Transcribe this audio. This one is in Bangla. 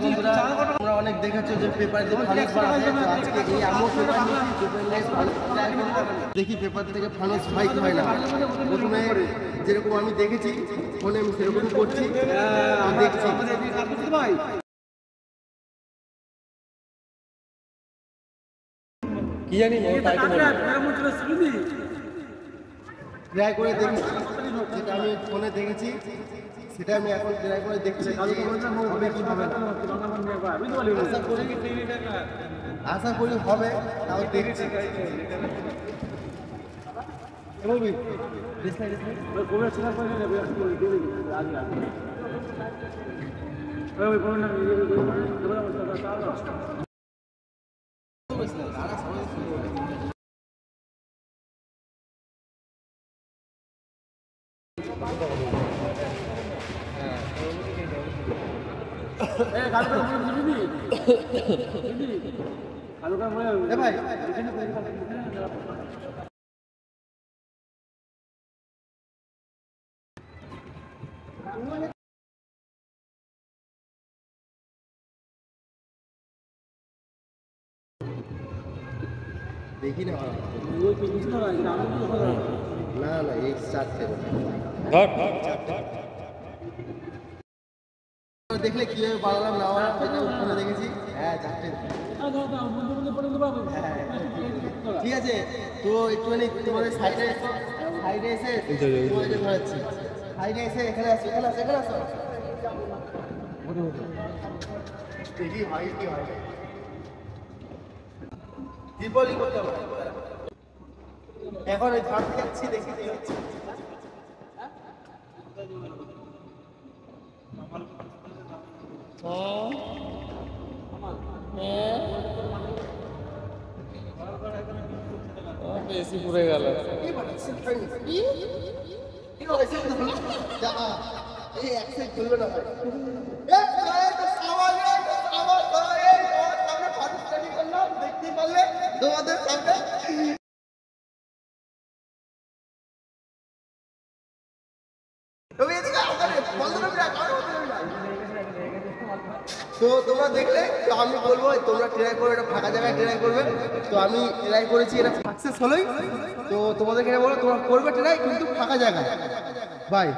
বন্ধুরা আমরা অনেক দেখেছো যে পেপার যে ফানুস বানাতে আজকে এই আমও পেপার দেখি পেপার থেকে ফানুস ফাইট হয় না। প্রথমে যেরকম আমি দেখেছি ফোনে আমি সেরকম করছি দেখছি। কি জানি ট্রাই করে দেখছি, যেটা আমি ফোনে দেখেছি সেটা আমি এখন ট্রাই করে দেখছি। আশা করি হবে, তাও দেখছি। দেখি না না না এই চারটে দেখলে কিভাবে বানালাম না ওখানে দেখেছি। হ্যাঁ চারটে ঠিক আছে। তো একটুখানি তোমাদের সাইডে এসে ধরাচ্ছি, সাইডে এসে এখানে আসো, এখানে আসো, এখানে আসো। দেখি হয় কি হয়। দীপাবলি করতে হবে এখন, ওই ঝাড় যাচ্ছি দেখি কি হচ্ছে। বেশি পুড়ে গেল। দেখতে পারলে তোমাদের সামনে তো তোমরা দেখলে। তো আমি বলবো তোমরা ট্রাই করো, এটা ফাঁকা জায়গায় ট্রাই করবে। তো আমি ট্রাই করেছি, এটা সাকসেস হলোই। তো তোমাদেরকে বলো তোমরা করবে ট্রাই, কিন্তু ফাঁকা জায়গায়। বাই।